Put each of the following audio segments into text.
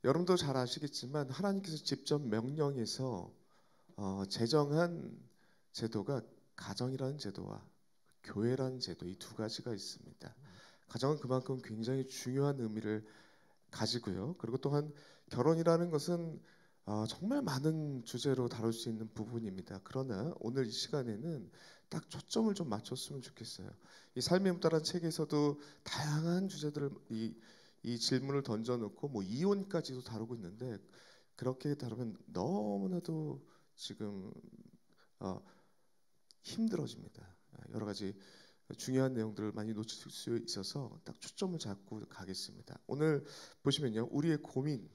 여러분도 잘 아시겠지만 하나님께서 직접 명령해서 제정한 제도가 가정이라는 제도와 교회라는 제도, 이 두 가지가 있습니다. 가정은 그만큼 굉장히 중요한 의미를 가지고요. 그리고 또한 결혼이라는 것은 정말 많은 주제로 다룰 수 있는 부분입니다. 그러나 오늘 이 시간에는 딱 초점을 좀 맞췄으면 좋겠어요. 이 삶의 문다라는 책에서도 다양한 주제들을 이 질문을 던져놓고 뭐 이혼까지도 다루고 있는데, 그렇게 다루면 너무나도 지금 어, 힘들어집니다. 여러 가지 중요한 내용들을 많이 놓칠 수 있어서 딱 초점을 잡고 가겠습니다. 오늘 보시면요, 우리의 고민,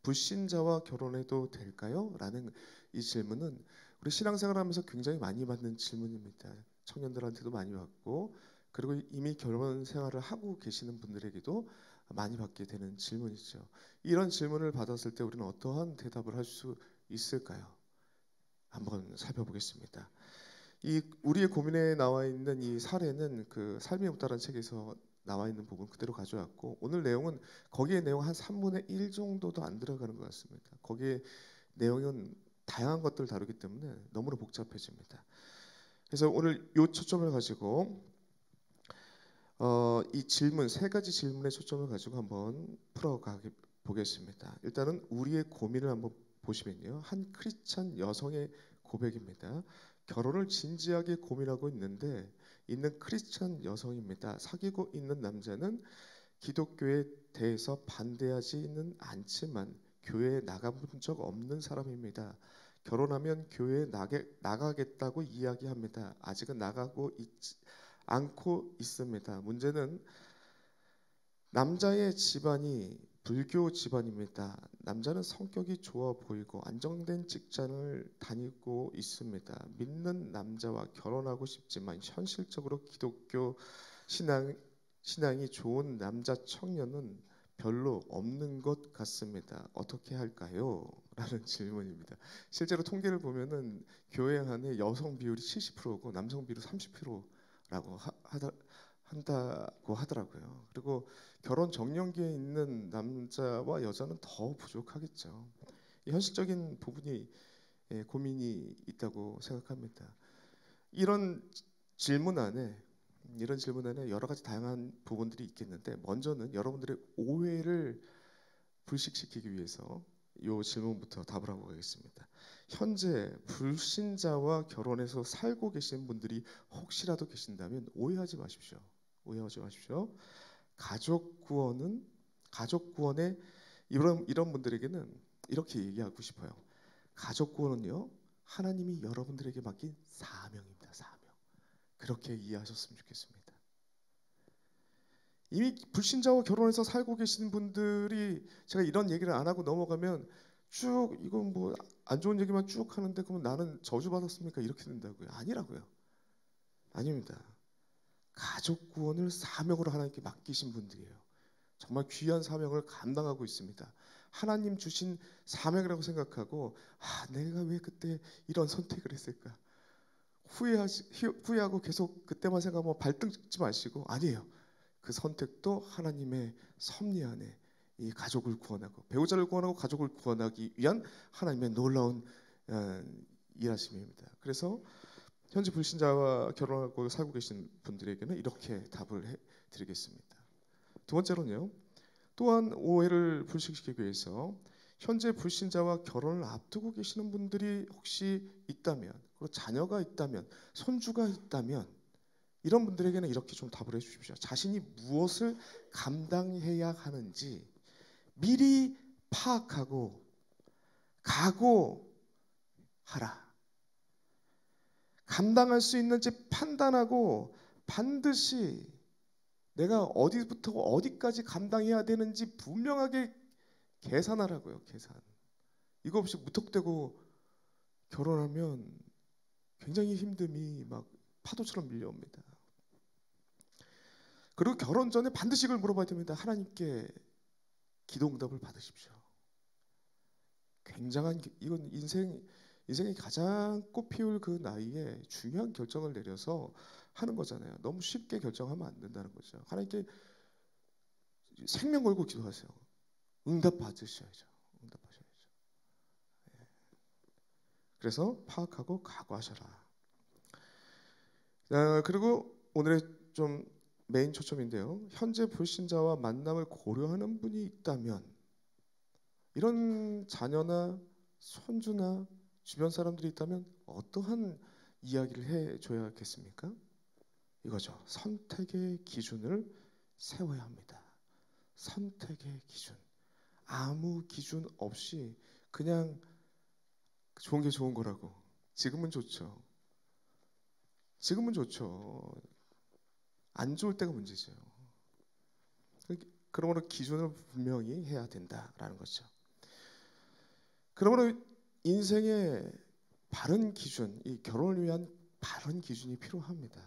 불신자와 결혼해도 될까요? 라는 이 질문은 우리 신앙생활하면서 굉장히 많이 받는 질문입니다. 청년들한테도 많이 받고, 그리고 이미 결혼 생활을 하고 계시는 분들에게도 많이 받게 되는 질문이죠. 이런 질문을 받았을 때 우리는 어떠한 대답을 할 수 있을까요? 한번 살펴보겠습니다. 이 우리의 고민에 나와 있는 이 사례는 그 삶이 없다라는 책에서 나와 있는 부분 그대로 가져왔고, 오늘 내용은 거기에 내용 한 3분의 1 정도도 안 들어가는 것 같습니다. 거기에 내용은 다양한 것들을 다루기 때문에 너무나 복잡해집니다. 그래서 오늘 요 초점을 가지고 이 질문, 세 가지 질문의 초점을 가지고 한번 풀어가 보겠습니다. 일단은 우리의 고민을 한번 보시면요, 한 크리스찬 여성의 고백입니다. 결혼을 진지하게 고민하고 있는 크리스찬 여성입니다. 사귀고 있는 남자는 기독교에 대해서 반대하지는 않지만 교회에 나가본 적 없는 사람입니다. 결혼하면 교회에 나가겠다고 이야기합니다. 아직은 나가고 있지 않고 있습니다. 문제는 남자의 집안이 불교 집안입니다. 남자는 성격이 좋아 보이고 안정된 직장을 다니고 있습니다. 믿는 남자와 결혼하고 싶지만 현실적으로 기독교 신앙이 좋은 남자 청년은 별로 없는 것 같습니다. 어떻게 할까요? 라는 질문입니다. 실제로 통계를 보면은 교회 안에 여성 비율이 70%고 남성 비율이 30%라고 한다고 하더라고요. 그리고 결혼 정년기에 있는 남자와 여자는 더 부족하겠죠. 이 현실적인 부분이 고민이 있다고 생각합니다. 이런 질문 안에 여러 가지 다양한 부분들이 있겠는데, 먼저는 여러분들의 오해를 불식시키기 위해서 이 질문부터 답을 하고 가겠습니다. 현재 불신자와 결혼해서 살고 계신 분들이 혹시라도 계신다면 오해하지 마십시오. 오해하지 마십시오. 가족 구원에 이런 분들에게는 이렇게 얘기하고 싶어요. 가족 구원은요, 하나님이 여러분들에게 맡긴 사명입니다. 사명. 그렇게 이해하셨으면 좋겠습니다. 이미 불신자와 결혼해서 살고 계신 분들이, 제가 이런 얘기를 안 하고 넘어가면 쭉 이건 뭐 안 좋은 얘기만 쭉 하는데 그러면 나는 저주받았습니까? 이렇게 된다고요. 아니라고요. 아닙니다. 가족 구원을 사명으로 하나님께 맡기신 분들이에요. 정말 귀한 사명을 감당하고 있습니다. 하나님 주신 사명이라고 생각하고, 내가 왜 그때 이런 선택을 했을까? 후회하고 계속 그때만 생각하면 발등 찍지 마시고, 아니에요. 그 선택도 하나님의 섭리 안에 이 가족을 구원하고 배우자를 구원하고 가족을 구원하기 위한 하나님의 놀라운 일하심입니다. 그래서 현재 불신자와 결혼하고 살고 계신 분들에게는 이렇게 답을 해드리겠습니다. 두 번째로는요, 또한 오해를 불식시키기 위해서 현재 불신자와 결혼을 앞두고 계시는 분들이 혹시 있다면, 그리고 자녀가 있다면, 손주가 있다면, 이런 분들에게는 이렇게 좀 답을 해주십시오. 자신이 무엇을 감당해야 하는지 미리 파악하고 각오하라. 감당할 수 있는지 판단하고 반드시 내가 어디부터 어디까지 감당해야 되는지 분명하게 계산하라고요. 계산. 이거 없이 무턱대고 결혼하면 굉장히 힘듦이 막 파도처럼 밀려옵니다. 그리고 결혼 전에 반드시 이걸 물어봐야 됩니다. 하나님께 기도응답을 받으십시오. 굉장한, 이건 인생의 가장 꽃피울 그 나이에 중요한 결정을 내려서 하는 거잖아요. 너무 쉽게 결정하면 안 된다는 거죠. 하나님께 생명 걸고 기도하세요. 응답 받으셔야죠. 응답하셔야죠. 그래서 파악하고 각오하셔라. 그리고 오늘의 좀 메인 초점인데요. 현재 불신자와 만남을 고려하는 분이 있다면 이런 자녀나 손주나 주변 사람들이 있다면 어떠한 이야기를 해줘야겠습니까? 이거죠. 선택의 기준을 세워야 합니다. 선택의 기준. 아무 기준 없이 그냥 좋은 게 좋은 거라고. 지금은 좋죠. 지금은 좋죠. 안 좋을 때가 문제죠. 그러므로 기준을 분명히 해야 된다라는 거죠. 그러므로 인생의 바른 기준, 이 결혼을 위한 바른 기준이 필요합니다.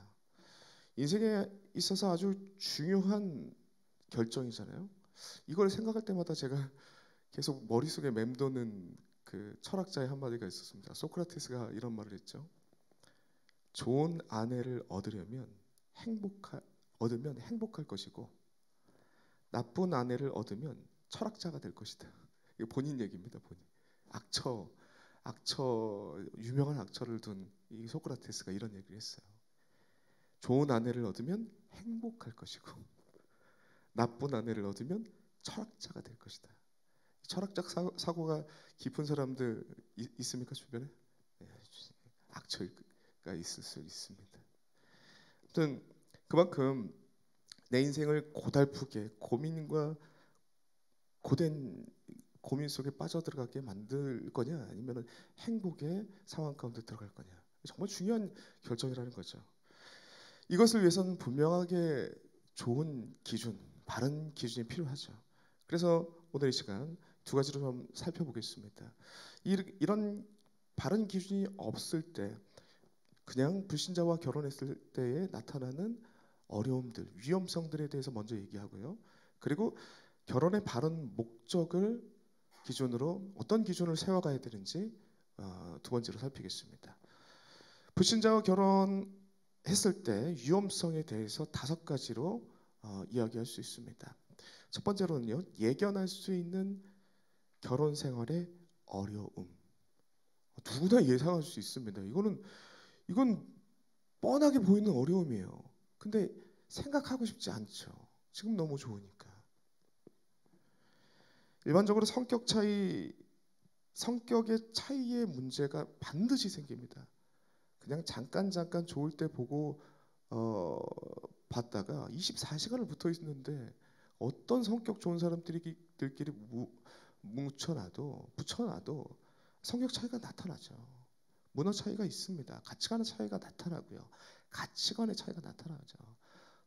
인생에 있어서 아주 중요한 결정이잖아요. 이걸 생각할 때마다 제가 계속 머릿속에 맴도는 그 철학자의 한마디가 있었습니다. 소크라테스가 이런 말을 했죠. 좋은 아내를 얻으면 행복할 것이고 나쁜 아내를 얻으면 철학자가 될 것이다. 이거 본인 얘기입니다. 본인. 유명한 악처를 둔 이 소크라테스가 이런 얘기를 했어요. 좋은 아내를 얻으면 행복할 것이고 나쁜 아내를 얻으면 철학자가 될 것이다. 철학적 사고가 깊은 사람들 있습니까 주변에? 악처가 있을 수 있습니다. 아무튼 그만큼 내 인생을 고달프게 고민과 고된 고민 속에 빠져들어가게 만들 거냐 아니면 행복의 상황 가운데 들어갈 거냐. 정말 중요한 결정이라는 거죠. 이것을 위해서는 분명하게 좋은 기준, 바른 기준이 필요하죠. 그래서 오늘 이 시간 두 가지로 좀 살펴보겠습니다. 이런 바른 기준이 없을 때 그냥 불신자와 결혼했을 때에 나타나는 어려움들, 위험성들에 대해서 먼저 얘기하고요. 그리고 결혼의 바른 목적을 기준으로 어떤 기준을 세워가야 되는지 두 번째로 살피겠습니다. 불신자와 결혼했을 때 위험성에 대해서 5가지로 이야기할 수 있습니다. 첫 번째로는요, 예견할 수 있는 결혼 생활의 어려움. 누구나 예상할 수 있습니다. 이건 뻔하게 보이는 어려움이에요. 근데 생각하고 싶지 않죠. 지금 너무 좋으니까. 일반적으로 성격의 차이의 문제가 반드시 생깁니다. 그냥 잠깐 좋을 때 보고 봤다가 24시간을 붙어 있는데 어떤 성격 좋은 사람들끼리 붙여놔도 성격 차이가 나타나죠. 문화 차이가 있습니다. 가치관의 차이가 나타나고요. 가치관의 차이가 나타나죠.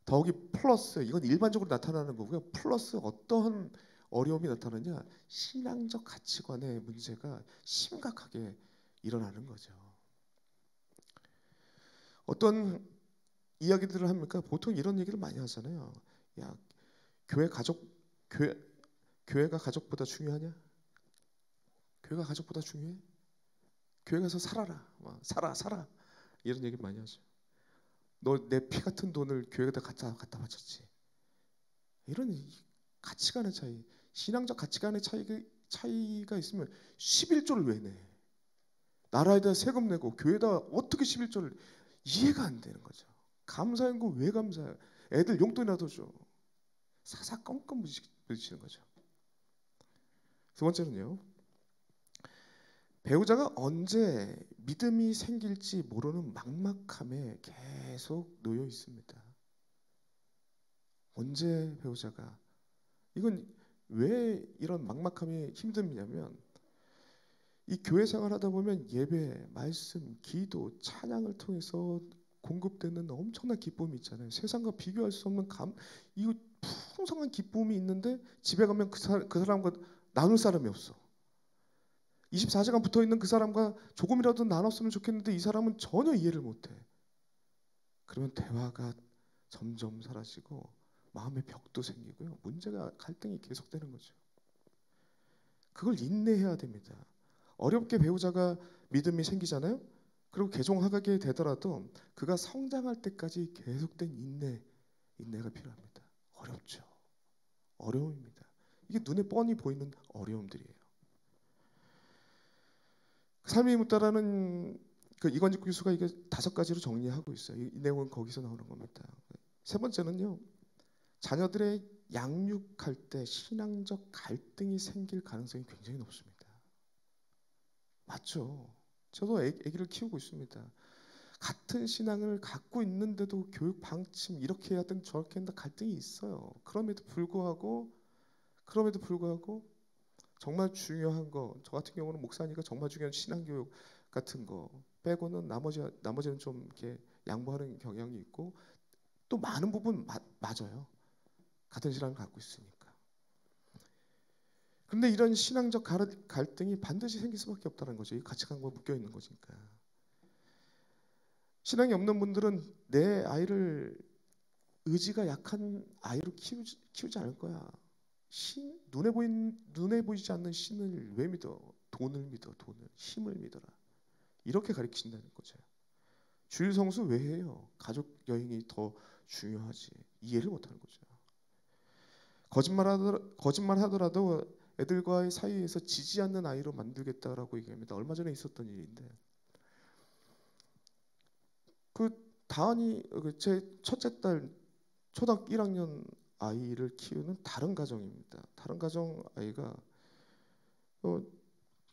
더욱이 플러스, 이건 일반적으로 나타나는 거고요. 플러스 어떠한 어려움이 나타나냐? 신앙적 가치관의 문제가 심각하게 일어나는 거죠. 어떤 이야기들을 합니까? 보통 이런 얘기를 많이 하잖아요. 야, 교회가 가족보다 중요하냐? 교회가 가족보다 중요해? 교회 가서 살아라. 살아. 이런 얘기 많이 하죠. 너 내 피 같은 돈을 교회에다 갖다 바쳤지. 이런 가치관의 차이, 신앙적 가치관의 차이가 있으면 11조를 왜 내? 나라에다 세금 내고 교회에다 어떻게 11조를 이해가 안 되는 거죠. 감사연금 왜 감사해? 애들 용돈이라도 줘. 사사건건 부딪히는 거죠. 두 번째는요. 배우자가 언제 믿음이 생길지 모르는 막막함에 계속 놓여 있습니다. 언제 배우자가 이건 왜 이런 막막함이 힘드냐면 이 교회 생활하다 보면 예배, 말씀, 기도, 찬양을 통해서 공급되는 엄청난 기쁨이 있잖아요. 세상과 비교할 수 없는 이거 풍성한 기쁨이 있는데 집에 가면 그 사람과 나눌 사람이 없어. 24시간 붙어 있는 그 사람과 조금이라도 나눴으면 좋겠는데 이 사람은 전혀 이해를 못해. 그러면 대화가 점점 사라지고 마음의 벽도 생기고요. 갈등이 계속되는 거죠. 그걸 인내해야 됩니다. 어렵게 배우자가 믿음이 생기잖아요. 그리고 개종하게 되더라도 그가 성장할 때까지 계속된 인내가 필요합니다. 어렵죠. 어려움입니다. 이게 눈에 뻔히 보이는 어려움들이에요. 삶이 묻다라는 그 이건직 교수가 이게 5가지로 정리하고 있어요. 이 내용은 거기서 나오는 겁니다. 세 번째는요, 자녀들의 양육할 때 신앙적 갈등이 생길 가능성이 굉장히 높습니다. 맞죠? 저도 아기를 키우고 있습니다. 같은 신앙을 갖고 있는데도 교육 방침 이렇게 해야 된다 저렇게 한다 갈등이 있어요. 그럼에도 불구하고 정말 중요한 거, 저 같은 경우는 목사니까 정말 중요한 신앙교육 같은 거 빼고는 나머지는 좀 이렇게 양보하는 경향이 있고, 또 많은 부분 맞아요. 같은 신앙을 갖고 있으니까. 그런데 이런 신앙적 갈등이 반드시 생길 수밖에 없다는 거죠. 이 가치관과 묶여 있는 거니까. 신앙이 없는 분들은 내 아이를 의지가 약한 아이로 키우지 않을 거야. 눈에 보이지 않는 신을 왜 믿어? 돈을 믿어, 힘을 믿어라. 이렇게 가르치신다는 거죠. 주일 성수 왜 해요? 가족 여행이 더 중요하지. 이해를 못하는 거죠. 거짓말 하더라도 애들과의 사이에서 지지 않는 아이로 만들겠다라고 얘기합니다. 얼마 전에 있었던 일인데, 그 다은이 제 첫째 딸 초등학교 1학년 아이를 키우는 다른 가정입니다. 다른 가정 아이가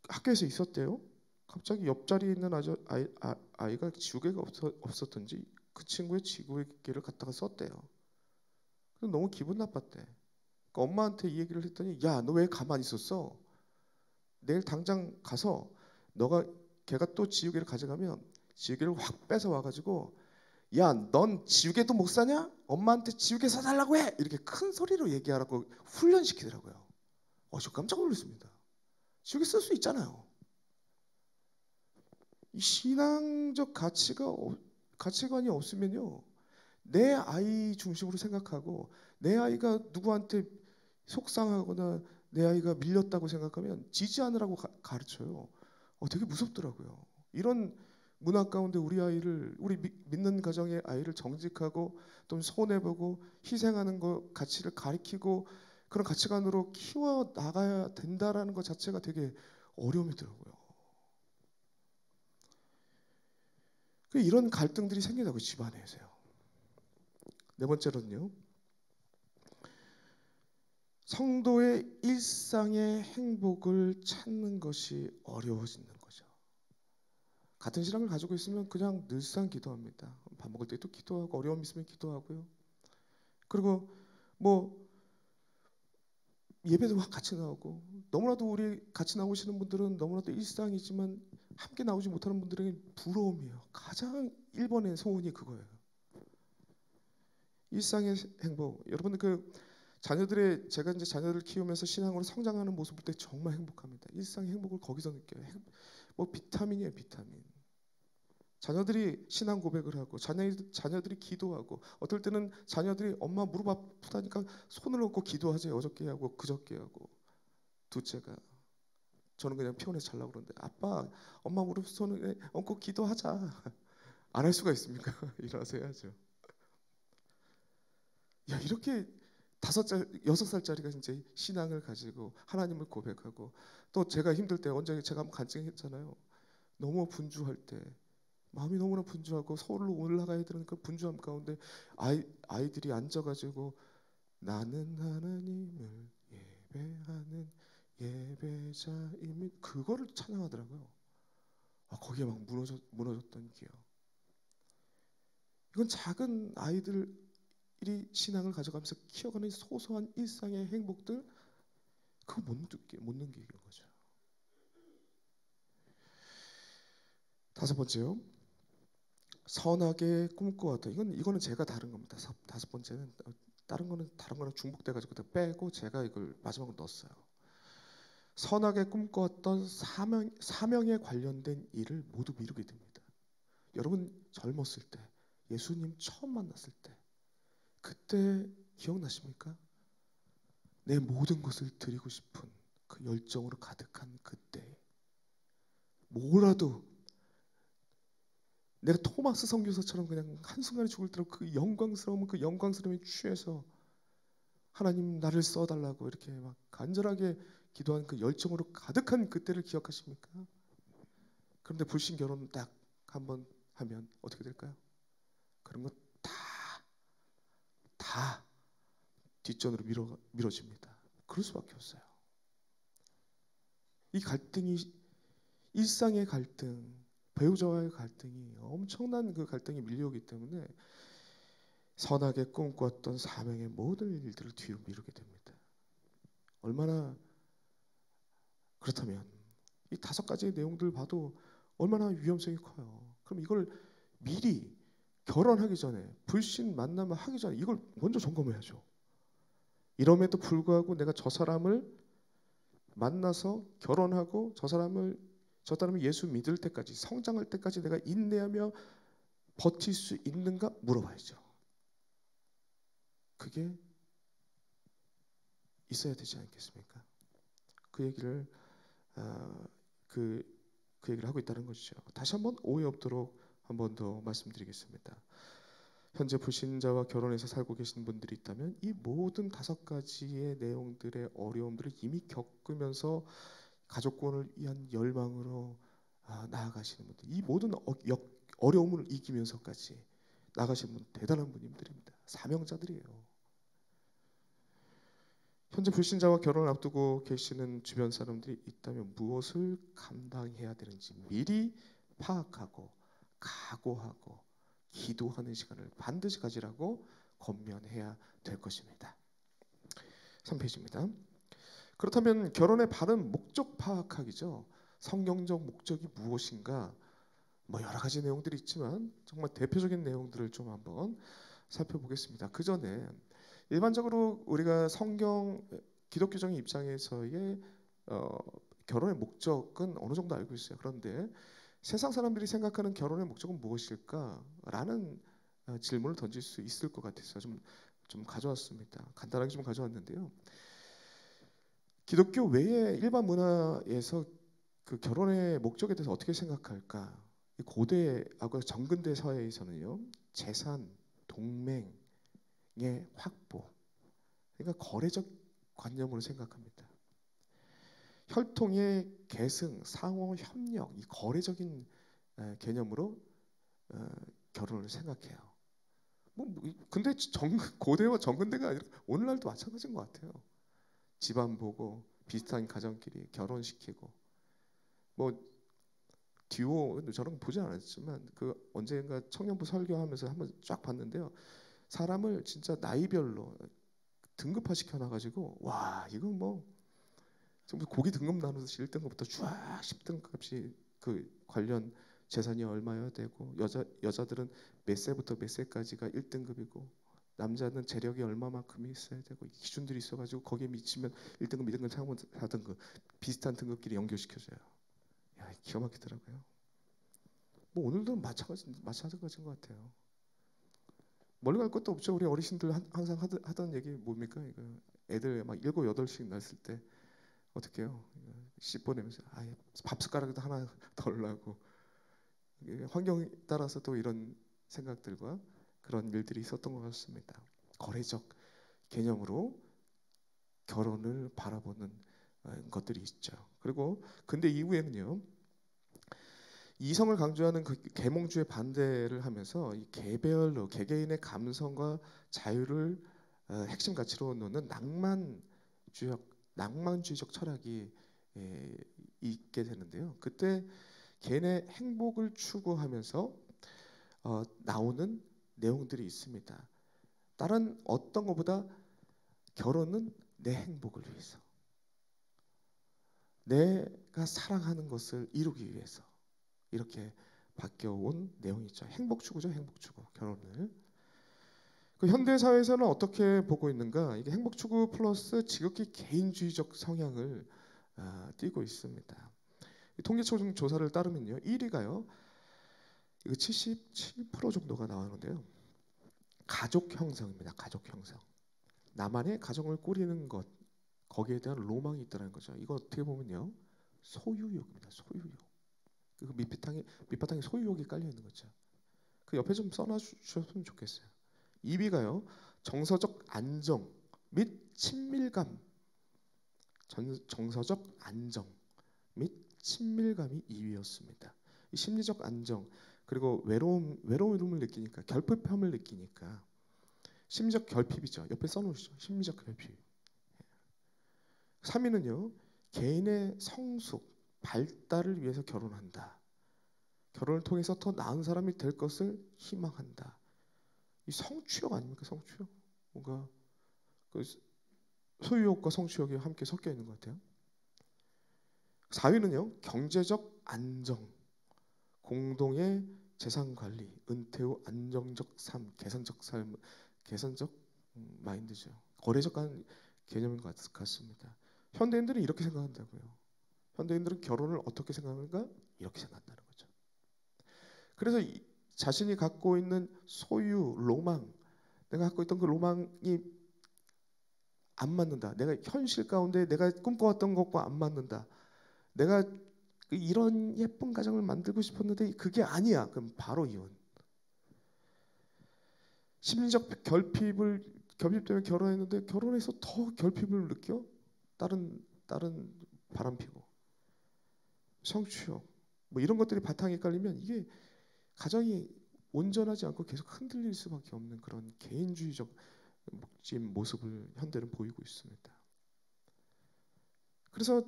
학교에서 있었대요. 갑자기 옆자리에 있는 아이가 지우개가 없었던지 그 친구의 지우개를 갖다가 썼대요. 너무 기분 나빴대. 그러니까 엄마한테 이 얘기를 했더니, 야, 너 왜 가만히 있었어? 내일 당장 가서 걔가 또 지우개를 가져가면 지우개를 확 뺏어 와가지고, 야, 넌 지우개도 못 사냐? 엄마한테 지우개 사달라고 해! 이렇게 큰 소리로 얘기하라고 훈련시키더라고요. 저 깜짝 놀랐습니다. 지우개 쓸 수 있잖아요. 이 신앙적 가치관이 없으면요, 내 아이 중심으로 생각하고 내 아이가 누구한테 속상하거나 내 아이가 밀렸다고 생각하면 지지하느라고 가르쳐요. 되게 무섭더라고요. 이런 문화 가운데 우리 믿는 가정의 아이를 정직하고 또 손해보고 희생하는 것 가치를 가르치고 그런 가치관으로 키워 나가야 된다라는 것 자체가 되게 어려움이 더라고요. 이런 갈등들이 생긴다고 집안에서요. 네 번째로는요, 성도의 일상의 행복을 찾는 것이 어려워지는 거죠. 같은 신앙을 가지고 있으면 그냥 늘상 기도합니다. 밥 먹을 때도 기도하고, 어려움 있으면 기도하고요. 그리고 예배도 같이 나오고, 너무나도 우리 같이 나오시는 분들은 너무나도 일상이지만 함께 나오지 못하는 분들에게 부러움이에요. 가장 1번의 소원이 그거예요. 일상의 행복. 여러분 제가 이제 자녀들을 키우면서 신앙으로 성장하는 모습 볼 때 정말 행복합니다. 일상의 행복을 거기서 느껴요. 비타민이에요, 비타민. 자녀들이 신앙 고백을 하고 자녀들이 기도하고, 어떨 때는 자녀들이 엄마 무릎 아프다니까 손을 얹고 기도하지. 어저께 하고 그저께 하고. 둘째가 저는 그냥 피곤해서 자려고 그러는데, 아빠 엄마 무릎 손을 얹고 기도하자. 안 할 수가 있습니까? 일어나서 해야죠. 야, 이렇게 6살짜리가 이제 신앙을 가지고 하나님을 고백하고, 또 제가 힘들 때 언제 제가 한번 간증했잖아요. 너무 분주할 때 마음이 너무나 분주하고 서울로 올라가야 되는 그 분주함 가운데 아이들이 앉아가지고 나는 하나님을 예배하는 예배자임이 그거를 찬양하더라고요. 거기에 막 무너졌던 기억. 이건 작은 아이들이 신앙을 가져가면서 키워가는 소소한 일상의 행복들, 그거 못 느끼는 거죠. 5번째요. 선하게 꿈꿔왔다. 이거는 제가 다른 겁니다. 5번째는 다른 거랑 중복돼가지고 빼고 제가 이걸 마지막으로 넣었어요. 선하게 꿈꿔왔던 사명에 관련된 일을 모두 미루게 됩니다. 여러분 젊었을 때, 예수님 처음 만났을 때, 그때 기억나십니까? 내 모든 것을 드리고 싶은 그 열정으로 가득한 그때, 뭐라도 내가 토마스 선교사처럼 그냥 한순간에 죽을 때로 그 영광스러움에 취해서 하나님 나를 써달라고 이렇게 막 간절하게 기도한 그 열정으로 가득한 그때를 기억하십니까? 그런데 불신 결혼 딱 한번 하면 어떻게 될까요? 그런 거 다 뒷전으로 밀어집니다. 그럴 수밖에 없어요. 이 갈등이 일상의 갈등, 배우자와의 갈등이 엄청난 그 갈등이 밀려오기 때문에 선하게 꿈꿨던 사명의 모든 일들을 뒤로 미루게 됩니다. 얼마나 그렇다면 이 5가지의 내용들을 봐도 얼마나 위험성이 커요. 그럼 이걸 미리 결혼하기 전에 불신 만남을 하기 전에 이걸 먼저 점검해야죠. 이럼에도 불구하고 내가 저 사람을 만나서 결혼하고 저 사람을 예수 믿을 때까지 성장할 때까지 내가 인내하며 버틸 수 있는가 물어봐야죠. 그게 있어야 되지 않겠습니까? 그 얘기를 그 얘기를 하고 있다는 것이죠. 다시 한번 오해 없도록 한 번 더 말씀드리겠습니다. 현재 불신자와 결혼해서 살고 계신 분들이 있다면 이 모든 5가지의 내용들의 어려움들을 이미 겪으면서 가족권을 위한 열망으로 나아가시는 분들, 이 모든 어려움을 이기면서까지 나가시는 분 대단한 분들입니다. 사명자들이에요. 현재 불신자와 결혼을 앞두고 계시는 주변 사람들이 있다면 무엇을 감당해야 되는지 미리 파악하고 각오하고 기도하는 시간을 반드시 가지라고 권면해야 될 것입니다. 3페이지입니다. 그렇다면 결혼의 바른 목적 파악하기죠. 성경적 목적이 무엇인가? 여러 가지 내용들이 있지만 정말 대표적인 내용들을 좀 한번 살펴보겠습니다. 그 전에 일반적으로 우리가 기독교적인 입장에서의 결혼의 목적은 어느 정도 알고 있어요. 그런데 세상 사람들이 생각하는 결혼의 목적은 무엇일까라는 질문을 던질 수 있을 것 같아서 좀 가져왔습니다. 간단하게 좀 가져왔는데요. 기독교 외의 일반 문화에서 그 결혼의 목적에 대해서 어떻게 생각할까? 고대하고 정근대 사회에서는요, 재산, 동맹의 확보, 그러니까 거래적 관념으로 생각합니다. 혈통의 계승, 상호 협력, 이 거래적인 개념으로 결혼을 생각해요. 근데 고대와 정근대가 아니라 오늘날도 마찬가지인 것 같아요. 집안 보고 비슷한 가정끼리 결혼시키고 듀오 저런 거 보지 않았지만 그 언젠가 청년부 설교하면서 한번 쫙 봤는데요. 사람을 진짜 나이별로 등급화 시켜놔가지고 와 이건 전부 고기 등급 나누듯이 1등급부터 쫙 10등급씩 그 관련 재산이 얼마여야 되고 여자들은 몇 세부터 몇 세까지가 1등급이고 남자는 재력이 얼마만큼이 있어야 되고 기준들이 있어가지고 거기에 미치면 1등급, 2등급, 3등급, 4등급 비슷한 등급끼리 연결시켜줘요. 야, 기가 막히더라고요. 오늘도 마찬가지인 것 같아요. 멀리 갈 것도 없죠. 우리 어르신들 항상 하던 얘기 뭡니까? 이거 애들 막 7, 8씩 낳았을 때 어떻게 해요? 씹어내면서 밥 숟가락도 하나 덜라고 환경에 따라서 또 이런 생각들과 그런 일들이 있었던 것 같습니다. 거래적 개념으로 결혼을 바라보는 것들이 있죠. 그리고 근데 이후에는요. 이성을 강조하는 그 계몽주의 반대를 하면서 이 개개인의 감성과 자유를 핵심 가치로 놓는 낭만주의적 철학이 있게 되는데요. 그때 개인의 행복을 추구하면서 나오는 내용들이 있습니다. 다른 어떤 것보다 결혼은 내 행복을 위해서, 내가 사랑하는 것을 이루기 위해서 이렇게 바뀌어온 내용이죠. 행복 추구죠, 행복 추구. 결혼을. 그 현대 사회에서는 어떻게 보고 있는가? 이게 행복 추구 플러스 지극히 개인주의적 성향을 띠고 있습니다. 통계청 조사를 따르면요, 1위가요, 이거 77% 정도가 나오는데요. 가족 형성입니다. 가족 형성. 나만의 가정을 꾸리는 것, 거기에 대한 로망이 있다는 거죠. 이거 어떻게 보면요, 소유욕입니다. 소유욕. 그 밑바탕에 소유욕이 깔려 있는 거죠. 그 옆에 좀 써놔 주셨으면 좋겠어요. 2위가요, 정서적 안정, 및 친밀감, 정서적 안정 및 친밀감이 2위였습니다. 이 심리적 안정 그리고 외로움을 느끼니까 결핍함을 느끼니까 심리적 결핍이죠. 옆에 써놓으시죠. 심리적 결핍. 3위는요. 개인의 성숙, 발달을 위해서 결혼한다. 결혼을 통해서 더 나은 사람이 될 것을 희망한다. 이 성취욕 아닙니까? 성취욕. 뭔가 그 소유욕과 성취욕이 함께 섞여 있는 것 같아요. 4위는요. 경제적 안정, 공동의 재산 관리, 은퇴 후 안정적 삶, 개선적 마인드죠. 거래적 개념인 것 같습니다. 현대인들은 이렇게 생각한다고요. 현대인들은 결혼을 어떻게 생각하는가? 이렇게 생각한다는 거죠. 그래서 자신이 갖고 있는 소유, 로망, 내가 갖고 있던 그 로망이 안 맞는다. 내가 현실 가운데 내가 꿈꿔왔던 것과 안 맞는다. 내가 이런 예쁜 가정을 만들고 싶었는데 그게 아니야. 그럼 바로 이혼. 심리적 결핍 때문에 결혼했는데 결혼해서 더 결핍을 느껴? 다른 바람피고 성취욕 뭐 이런 것들이 바탕에 깔리면 이게 가정이 온전하지 않고 계속 흔들릴 수밖에 없는 그런 개인주의적 모습을 현대는 보이고 있습니다. 그래서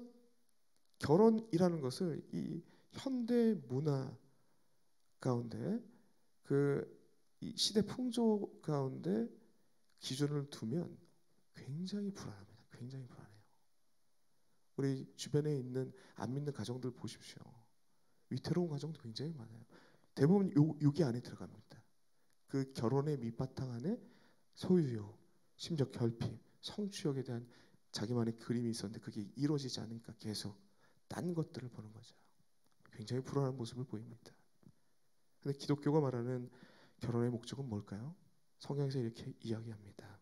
결혼이라는 것을 이 현대 문화 가운데 이 시대 풍조 가운데 기준을 두면 굉장히 불안합니다. 굉장히 불안해요. 우리 주변에 있는 안 믿는 가정들 보십시오. 위태로운 가정도 굉장히 많아요. 대부분 여기 안에 들어갑니다. 그 결혼의 밑바탕 안에 소유욕, 심지어 결핍, 성취욕에 대한 자기만의 그림이 있었는데 그게 이루어지지 않으니까 계속 딴 것들을 보는 거죠. 굉장히 불안한 모습을 보입니다. 근데 기독교가 말하는 결혼의 목적은 뭘까요? 성경에서 이렇게 이야기합니다.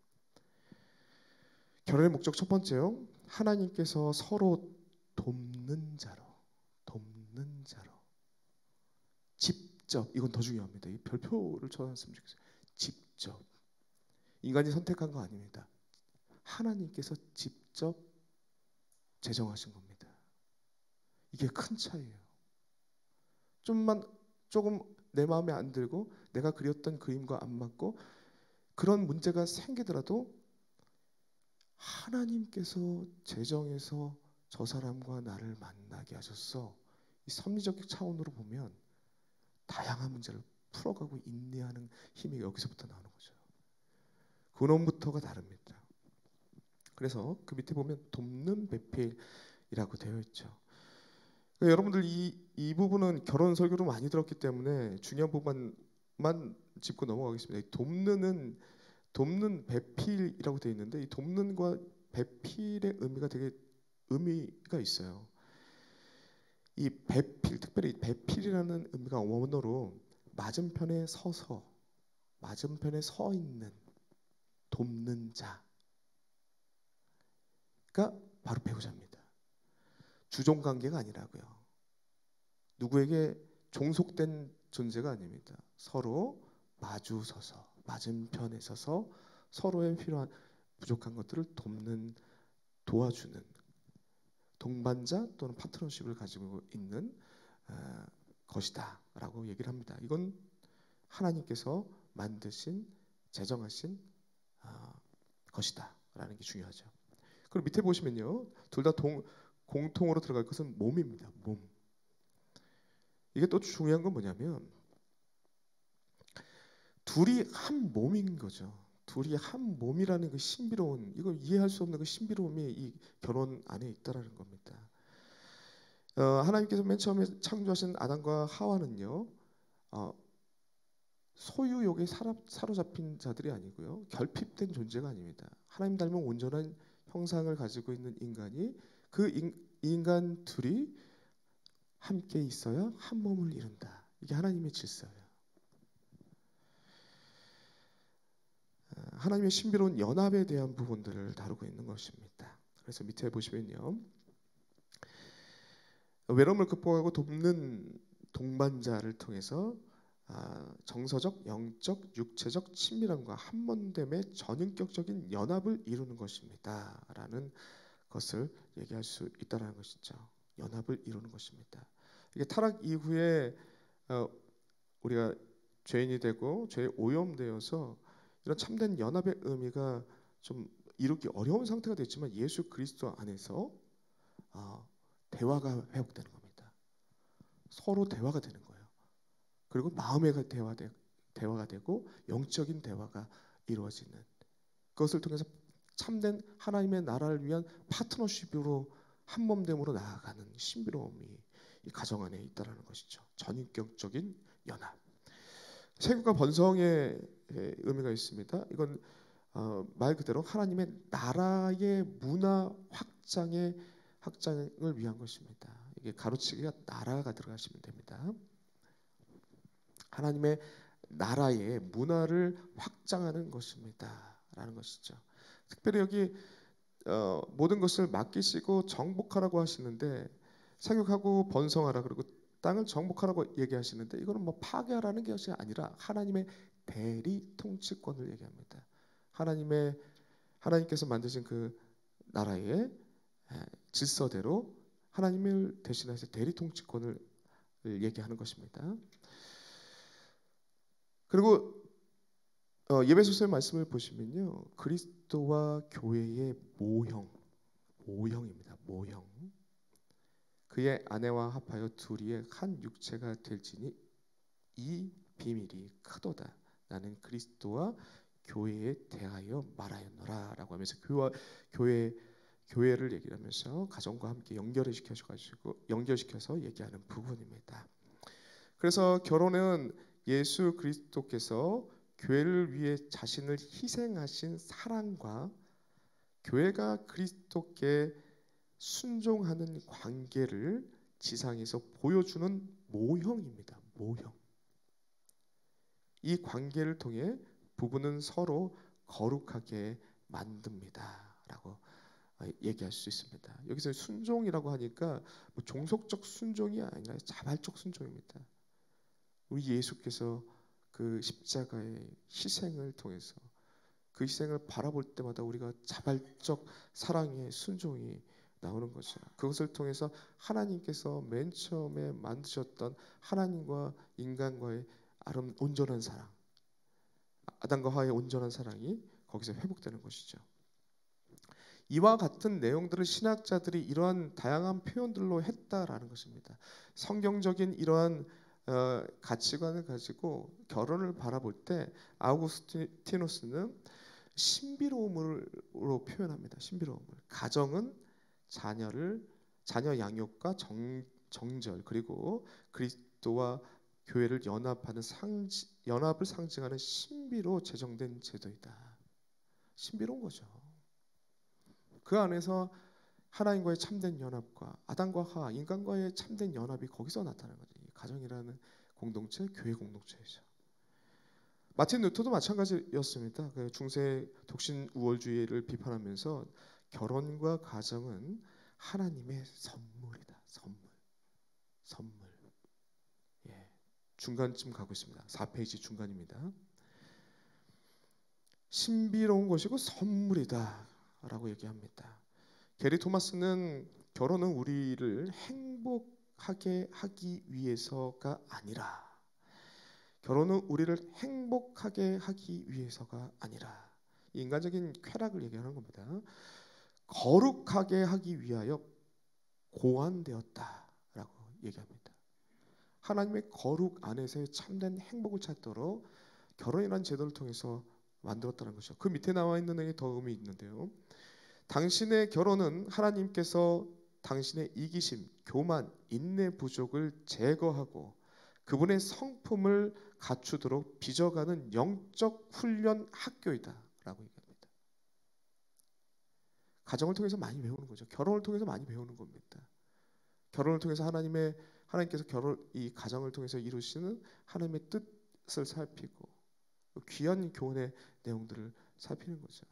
결혼의 목적 첫 번째요. 하나님께서 서로 돕는 자로 직접, 이건 더 중요합니다. 이 별표를 쳐놨으면 좋겠어요. 직접. 인간이 선택한 거 아닙니다. 하나님께서 직접 제정하신 겁니다. 이게 큰 차이예요. 조금 내 마음에 안 들고 내가 그렸던 그림과 안 맞고 그런 문제가 생기더라도 하나님께서 제정해서 저 사람과 나를 만나게 하셨어. 이 섭리적 차원으로 보면 다양한 문제를 풀어가고 인내하는 힘이 여기서부터 나오는 거죠. 근원부터가 다릅니다. 그래서 그 밑에 보면 돕는 배필이라고 되어 있죠. 그러니까 여러분들 이 부분은 결혼 설교로 많이 들었기 때문에 중요한 부분만 짚고 넘어가겠습니다. 돕는 배필이라고 되어 있는데 이 돕는과 배필의 의미가 있어요. 이 배필, 특별히 배필이라는 의미가 원어로 맞은편에 서 있는 돕는 자가 바로 배우자입니다. 주종 관계가 아니라고요. 누구에게 종속된 존재가 아닙니다. 서로 마주 서서 맞은편에 서서 서로의 필요한 부족한 것들을 도와주는 동반자 또는 파트너십을 가지고 있는 것이다라고 얘기를 합니다. 이건 하나님께서 만드신 제정하신 것이다라는 게 중요하죠. 그리고 밑에 보시면요, 둘 다 공통으로 들어갈 것은 몸입니다. 몸. 이게 또 중요한 건 뭐냐면 둘이 한 몸인 거죠. 둘이 한 몸이라는 그 신비로운, 이걸 이해할 수 없는 그 신비로움이 이 결혼 안에 있다라는 겁니다. 하나님께서 맨 처음에 창조하신 아담과 하와는요, 소유욕에 사로잡힌 자들이 아니고요, 결핍된 존재가 아닙니다. 하나님 닮은 온전한 형상을 가지고 있는 인간이 인간 둘이 함께 있어야 한 몸을 이룬다. 이게 하나님의 질서예요. 하나님의 신비로운 연합에 대한 부분들을 다루고 있는 것입니다. 그래서 밑에 보시면요, 외로움을 극복하고 돕는 동반자를 통해서 정서적, 영적, 육체적 친밀함과 한몸됨의 전인격적인 연합을 이루는 것입니다. 라는 것을 얘기할 수 있다는 것이죠. 연합을 이루는 것입니다. 이게 타락 이후에 우리가 죄인이 되고 죄에 오염되어서 이런 참된 연합의 의미가 좀 이루기 어려운 상태가 됐지만 예수 그리스도 안에서 대화가 회복되는 겁니다. 서로 대화가 되는 거예요. 그리고 마음의 대화가 되고 영적인 대화가 이루어지는 그것을 통해서 참된 하나님의 나라를 위한 파트너십으로 한몸됨으로 나아가는 신비로움이 이 가정 안에 있다는 것이죠. 전인격적인 연합. 세교가 번성의 의미가 있습니다. 이건 말 그대로 하나님의 나라의 문화 확장을 위한 것입니다. 이게 가로치기가 나라가 들어가시면 됩니다. 하나님의 나라의 문화를 확장하는 것입니다. 라는 것이죠. 특별히 여기 모든 것을 맡기시고 정복하라고 하시는데 사육하고 번성하라 그리고 땅을 정복하라고 얘기하시는데 이거는 뭐 파괴하라는 것이 아니라 하나님의 대리 통치권을 얘기합니다. 하나님께서 만드신 그 나라의 질서대로 하나님을 대신해서 대리 통치권을 얘기하는 것입니다. 그리고 예배소서의 말씀을 보시면요, 그리스도와 교회의 모형입니다. 모형. 그의 아내와 합하여 둘이 한 육체가 될지니 이 비밀이 크도다. 나는 그리스도와 교회에 대하여 말하였노라라고 하면서 교회를 얘기하면서 가정과 함께 연결시켜서 얘기하는 부분입니다. 그래서 결혼은 예수 그리스도께서 교회를 위해 자신을 희생하신 사랑과 교회가 그리스도께 순종하는 관계를 지상에서 보여주는 모형입니다. 모형. 이 관계를 통해 부부는 서로 거룩하게 만듭니다라고 얘기할 수 있습니다. 여기서 순종이라고 하니까 뭐 종속적 순종이 아니라 자발적 순종입니다. 우리 예수께서 그 십자가의 희생을 통해서 그 희생을 바라볼 때마다 우리가 자발적 사랑의 순종이 나오는 거죠. 그것을 통해서 하나님께서 맨 처음에 만드셨던 하나님과 인간과의 온전한 사랑, 아담과 하와의 온전한 사랑이 거기서 회복되는 것이죠. 이와 같은 내용들을 신학자들이 이러한 다양한 표현들로 했다라는 것입니다. 성경적인 이러한 가치관을 가지고 결혼을 바라볼 때 아우구스티누스는 신비로움으로 표현합니다. 신비로움을. 가정은 자녀 양육과 정절 그리고 그리스도와 교회를 연합을 상징하는 신비로 제정된 제도이다. 신비로운 거죠. 그 안에서 하나님과의 참된 연합과 아담과 하와 인간과의 참된 연합이 거기서 나타나는 거죠. 가정이라는 공동체, 교회 공동체이죠. 마틴 루터도 마찬가지였습니다. 그 중세 독신 우월주의를 비판하면서 결혼과 가정은 하나님의 선물이다. 선물. 예, 중간쯤 가고 있습니다. 4페이지 중간입니다. 신비로운 것이고 선물이다라고 얘기합니다. 게리 토마스는 결혼은 우리를 행복하게 하기 위해서가 아니라 결혼은 우리를 행복하게 하기 위해서가 아니라 인간적인 쾌락을 얘기하는 겁니다. 거룩하게 하기 위하여 고안되었다라고 얘기합니다. 하나님의 거룩 안에서의 참된 행복을 찾도록 결혼이라는 제도를 통해서 만들었다는 것이죠. 그 밑에 나와 있는 내용이 더 의미 있는데요. 당신의 결혼은 하나님께서 당신의 이기심, 교만, 인내 부족을 제거하고 그분의 성품을 갖추도록 빚어가는 영적 훈련 학교이다라고 얘기합니다. 가정을 통해서 많이 배우는 거죠. 결혼을 통해서 많이 배우는 겁니다. 결혼을 통해서 하나님께서 이 가정을 통해서 이루시는 하나님의 뜻을 살피고 귀한 교훈의 내용들을 살피는 거죠.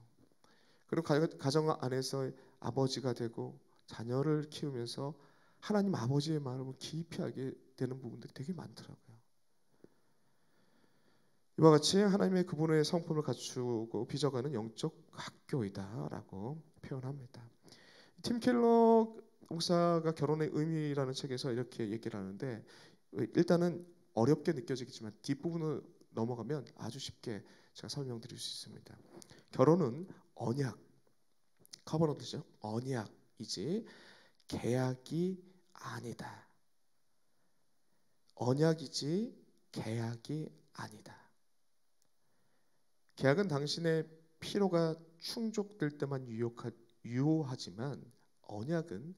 그리고 가정 안에서 아버지가 되고 자녀를 키우면서 하나님 아버지의 마음을 깊이 알게 되는 부분들이 되게 많더라고요. 이와 같이 하나님의 그분의 성품을 갖추고 빚어가는 영적 학교이다라고 표현합니다. 팀 켈러 목사가 결혼의 의미라는 책에서 이렇게 얘기를 하는데, 일단은 어렵게 느껴지겠지만 뒷부분을 넘어가면 아주 쉽게 제가 설명드릴 수 있습니다. 결혼은 언약, 커버넌트죠. 언약이지 계약이 아니다. 언약이지 계약이 아니다. 계약은 당신의 필요가 충족될 때만 유효하지만 언약은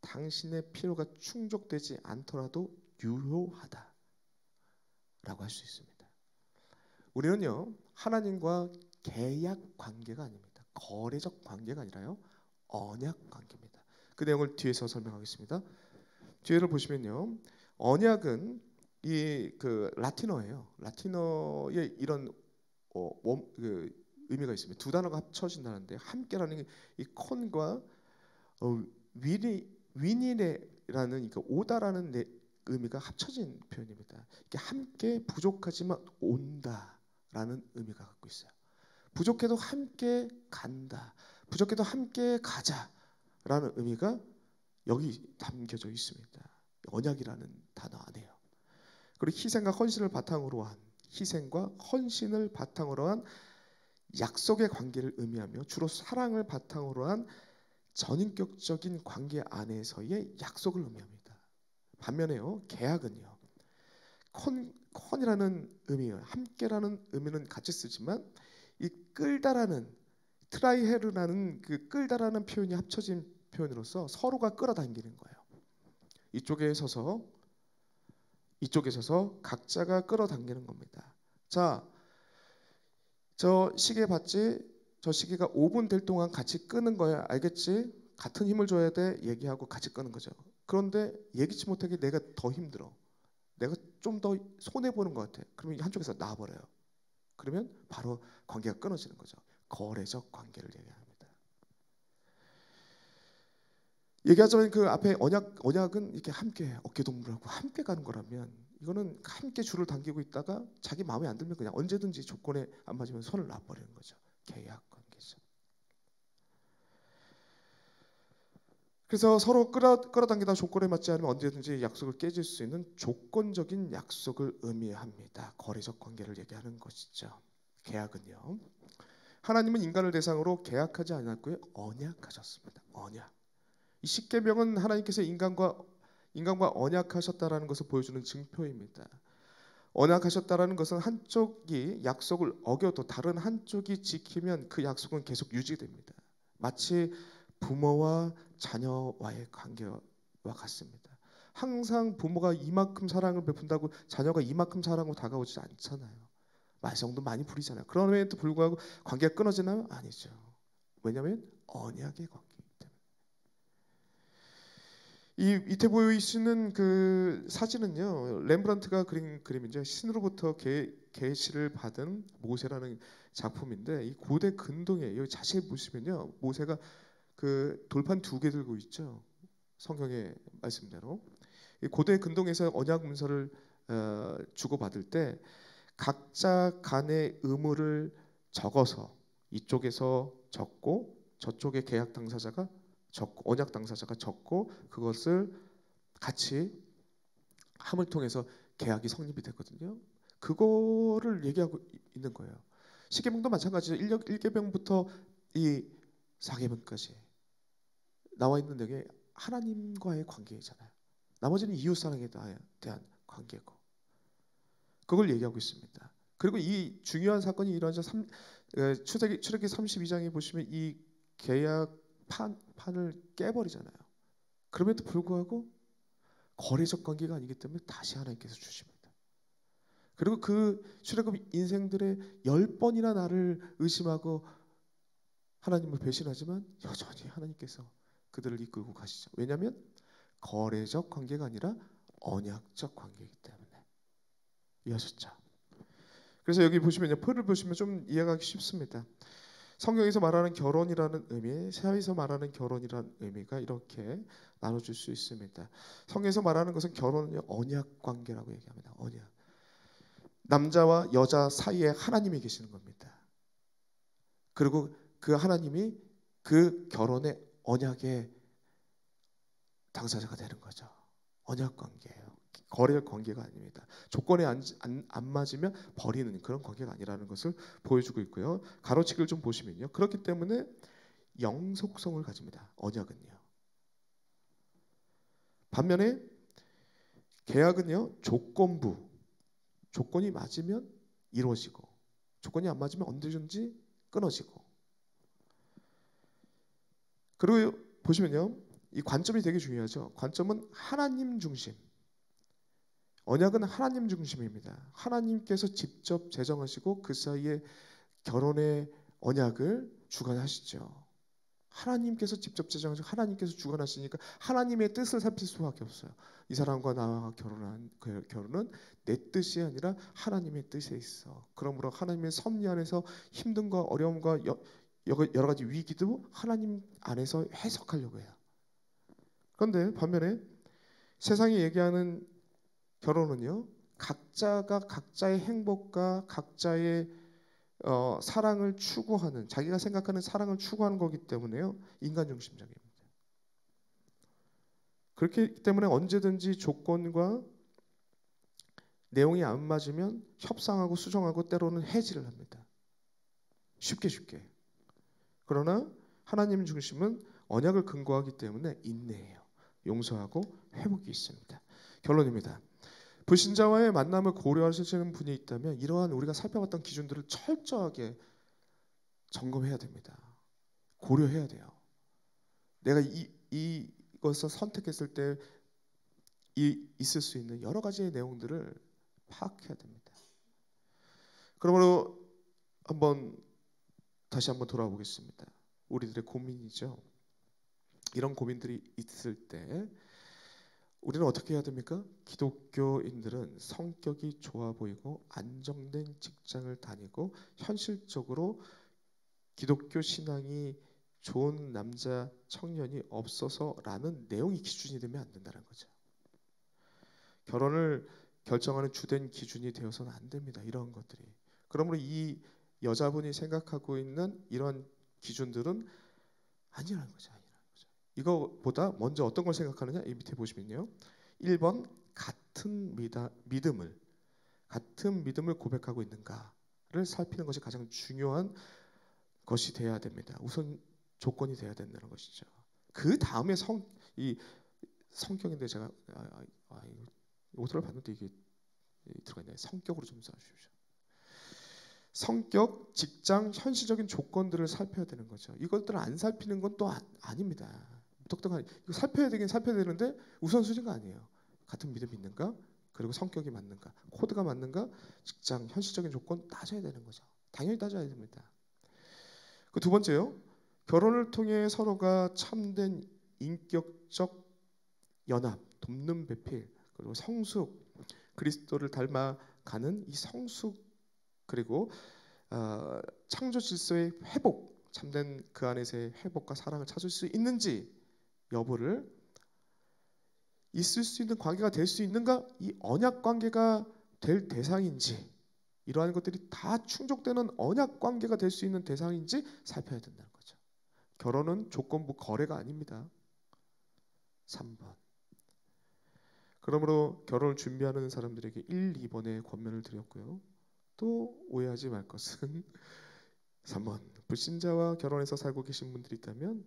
당신의 필요가 충족되지 않더라도 유효하다 라고 할 수 있습니다. 우리는요, 하나님과 계약 관계가 아닙니다. 거래적 관계가 아니라요, 언약 관계입니다. 그 내용을 뒤에서 설명하겠습니다. 뒤에를 보시면요, 언약은 이 그 라틴어예요. 라틴어에 이런 의미가 있습니다. 두 단어가 합쳐진다는데, 함께라는 이 콘과 위니네라는 오다라는 의미가 합쳐진 표현입니다. 이게 함께 부족하지만 온다라는 의미가 갖고 있어요. 부족해도 함께 간다, 부족해도 함께 가자라는 의미가 여기 담겨져 있습니다. 언약이라는 단어 안에요. 그리고 희생과 헌신을 바탕으로 한 약속의 관계를 의미하며 주로 사랑을 바탕으로 한 전인격적인 관계 안에서의 약속을 의미합니다. 반면에요, 계약은요, 콘이라는 의미예요. 함께라는 의미는 같이 쓰지만 이 끌다라는 트라이헤르라는 그 끌다라는 표현이 합쳐진 표현으로서 서로가 끌어당기는 거예요. 이쪽에 서서 각자가 끌어당기는 겁니다. 자, 저 시계 봤지? 저 시계가 5분 될 동안 같이 끄는 거야. 알겠지? 같은 힘을 줘야 돼. 얘기하고 같이 끄는 거죠. 그런데 예기치 못하게 내가 더 힘들어. 내가 좀 더 손해보는 것 같아. 그러면 한쪽에서 나와버려요. 그러면 바로 관계가 끊어지는 거죠. 거래적 관계를 얘기합니다. 얘기하자면 그 앞에 언약은 이렇게 함께 어깨동무하고 함께 가는 거라면, 이거는 함께 줄을 당기고 있다가 자기 마음에 안 들면 그냥 언제든지 조건에 안 맞으면 손을 놔버리는 거죠. 계약 관계죠. 그래서 서로 끌어당기다 조건에 맞지 않으면 언제든지 약속을 깨질 수 있는 조건적인 약속을 의미합니다. 거래적 관계를 얘기하는 것이죠. 계약은요, 하나님은 인간을 대상으로 계약하지 않았고요, 언약하셨습니다. 언약. 이 십계명은 하나님께서 인간과 언약하셨다라는 것을 보여주는 증표입니다. 언약하셨다라는 것은 한쪽이 약속을 어겨도 다른 한쪽이 지키면 그 약속은 계속 유지됩니다. 마치 부모와 자녀와의 관계와 같습니다. 항상 부모가 이만큼 사랑을 베푼다고 자녀가 이만큼 사랑으로 다가오지 않잖아요. 말썽도 많이 부리잖아요. 그럼에도 불구하고 관계가 끊어지나요? 아니죠. 왜냐하면 언약의 관계이기 때문에. 이 밑에 보이시는 그 사진은요, 렘브란트가 그린 그림인데, 신으로부터 계시를 받은 모세라는 작품인데, 이 고대 근동에 여기 자세히 보시면요, 모세가 그 돌판 2개 들고 있죠. 성경의 말씀대로 이 고대 근동에서 언약 문서를 주고받을 때 각자 간의 의무를 적어서 이쪽에서 적고 저쪽의 계약 당사자가 적고 언약 당사자가 적고 그것을 같이 함을 통해서 계약이 성립이 됐거든요. 그거를 얘기하고 있는 거예요. 십계명도 마찬가지죠. 1계명부터 이 4계명까지 나와 있는 게 하나님과의 관계잖아요. 나머지는 이웃 사랑에 대한 관계고, 그걸 얘기하고 있습니다. 그리고 이 중요한 사건이 일어나서 출애굽기 32장에 보시면 이 계약 판을 깨버리잖아요. 그럼에도 불구하고 거래적 관계가 아니기 때문에 다시 하나님께서 주십니다. 그리고 그 출애굽 인생들의 10번이나 나를 의심하고 하나님을 배신하지만 여전히 하나님께서 그들을 이끌고 가시죠. 왜냐하면 거래적 관계가 아니라 언약적 관계이기 때문에. 이해하셨죠? 그래서 여기 보시면요, 표를 보시면 좀 이해하기 쉽습니다. 성경에서 말하는 결혼이라는 의미, 사회에서 말하는 결혼이라는 의미가 이렇게 나눠질 수 있습니다. 성경에서 말하는 것은 결혼은 언약 관계라고 얘기합니다. 언약. 남자와 여자 사이에 하나님이 계시는 겁니다. 그리고 그 하나님이 그 결혼의 언약의 당사자가 되는 거죠. 언약 관계예요. 거래 관계가 아닙니다. 조건에 안 맞으면 버리는 그런 관계가 아니라는 것을 보여주고 있고요. 가로치기를 좀 보시면요. 그렇기 때문에 영속성을 가집니다. 언약은요. 반면에 계약은요. 조건이 맞으면 이루어지고 조건이 안 맞으면 언제든지 끊어지고. 그리고 보시면요. 이 관점이 되게 중요하죠. 관점은 하나님 중심. 언약은 하나님 중심입니다. 하나님께서 직접 제정하시고 그 사이에 결혼의 언약을 주관하시죠. 하나님께서 직접 제정하시고 하나님께서 주관하시니까 하나님의 뜻을 살필 수밖에 없어요. 이 사람과 나와 결혼한 그 결혼은 내 뜻이 아니라 하나님의 뜻에 있어. 그러므로 하나님의 섭리 안에서 힘든과 어려움과 여러 가지 위기도 하나님 안에서 해석하려고 해요. 그런데 반면에 세상이 얘기하는 결혼은요, 각자가 각자의 행복과 각자의 사랑을 추구하는, 자기가 생각하는 사랑을 추구하는 거기 때문에요, 인간 중심적입니다. 그렇기 때문에 언제든지 조건과 내용이 안 맞으면 협상하고 수정하고 때로는 해지를 합니다. 쉽게. 그러나 하나님 중심은 언약을 근거하기 때문에 인내해요. 용서하고 회복이 있습니다. 결론입니다. 불신자와의 만남을 고려하시는 분이 있다면 이러한 우리가 살펴봤던 기준들을 철저하게 점검해야 됩니다. 고려해야 돼요. 내가 이것을 선택했을 때 있을 수 있는 여러 가지의 내용들을 파악해야 됩니다. 그러므로 다시 한번 돌아보겠습니다. 우리들의 고민이죠. 이런 고민들이 있을 때 우리는 어떻게 해야 됩니까? 기독교인들은 성격이 좋아 보이고 안정된 직장을 다니고 현실적으로 기독교 신앙이 좋은 남자 청년이 없어서라는 내용이 기준이 되면 안 된다는 거죠. 결혼을 결정하는 주된 기준이 되어서는 안 됩니다. 이런 것들이. 그러므로 이 여자분이 생각하고 있는 이런 기준들은 아니라는 거죠. 이거보다 먼저 어떤 걸 생각하느냐? 이 밑에 보시면요. 1번 같은 믿음을 고백하고 있는가를 살피는 것이 가장 중요한 것이 돼야 됩니다. 우선 조건이 돼야 된다는 것이죠. 그 다음에 이 성격인데 제가 오더를 봤는데 이게 들어가 있나요? 성격으로 좀 써주십시오. 성격, 직장, 현실적인 조건들을 살펴야 되는 거죠. 이것들을 안 살피는 건 또 아닙니다. 똑똑한 이거 살펴야 되는데 우선순위가 아니에요. 같은 믿음이 있는가? 그리고 성격이 맞는가? 코드가 맞는가? 직장, 현실적인 조건 따져야 되는 거죠. 당연히 따져야 됩니다. 그 두 번째요. 결혼을 통해 서로가 참된 인격적 연합, 돕는 배필, 그리고 성숙, 그리스도를 닮아가는 이 성숙 그리고 창조 질서의 회복, 참된 그 안에서의 회복과 사랑을 찾을 수 있는지 여부를 있을 수 있는 관계가 될 수 있는가? 이 언약 관계가 될 대상인지 이러한 것들이 다 충족되는 언약 관계가 될 수 있는 대상인지 살펴야 된다는 거죠. 결혼은 조건부 거래가 아닙니다. 3번. 그러므로 결혼을 준비하는 사람들에게 1, 2번의 권면을 드렸고요. 또 오해하지 말 것은 3번. 불신자와 결혼해서 살고 계신 분들이 있다면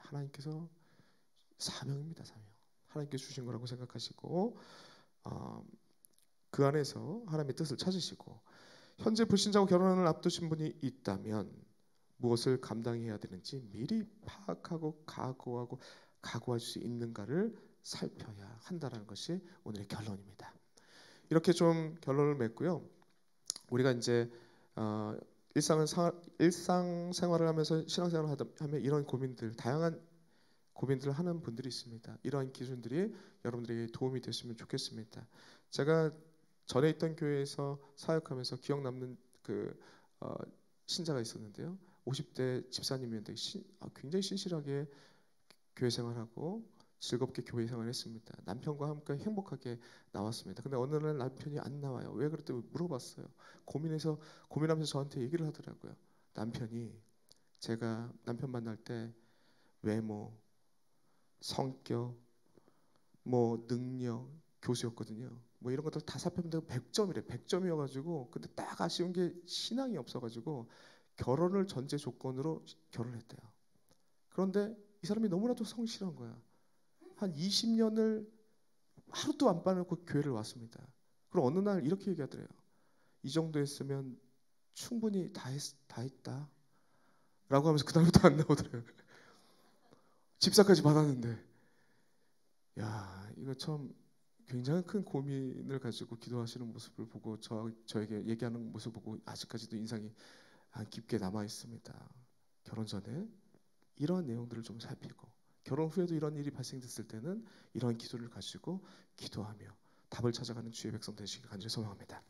하나님께서 사명입니다. 사명. 하나님께서 주신 거라고 생각하시고 그 안에서 하나님의 뜻을 찾으시고 현재 불신자와 결혼을 앞두신 분이 있다면 무엇을 감당해야 되는지 미리 파악하고 각오할 수 있는가를 살펴야 한다는 것이 오늘의 결론입니다. 이렇게 좀 결론을 맺고요. 우리가 이제 일상생활을 하면서 신앙생활을 하면 이런 고민들, 다양한 고민들을 하는 분들이 있습니다. 이러한 기준들이 여러분들에게 도움이 됐으면 좋겠습니다. 제가 전에 있던 교회에서 사역하면서 기억 남는 신자가 있었는데요. 50대 집사님이었는데 굉장히 신실하게 교회 생활하고 즐겁게 교회 생활을 했습니다. 남편과 함께 행복하게 나왔습니다. 근데 어느 날 남편이 안 나와요. 왜 그랬더니 물어봤어요. 고민하면서 저한테 얘기를 하더라고요. 남편이 제가 남편 만날 때 외모, 성격, 뭐 능력, 교수였거든요. 뭐 이런 것들 다 살펴보면 100점이래. 100점이어가지고 근데 딱 아쉬운 게 신앙이 없어가지고 결혼을 전제 조건으로 결혼했대요. 그런데 이 사람이 너무나도 성실한 거야. 한 20년을 하루도 안 빠놓고 교회를 왔습니다. 그럼 어느 날 이렇게 얘기하더래요. 이 정도 했으면 충분히 다 했다. 라고 하면서 그다음부터 안 나오더래요. 집사까지 받았는데. 야, 이거 참 굉장히 큰 고민을 가지고 기도하시는 모습을 보고 저에게 얘기하는 모습을 보고 아직까지도 인상이 깊게 남아 있습니다. 결혼 전에 이런 내용들을 좀 살피고 결혼 후에도 이런 일이 발생됐을 때는 이런 기도를 가지고 기도하며 답을 찾아가는 주의 백성 되시길 간절히 소망합니다.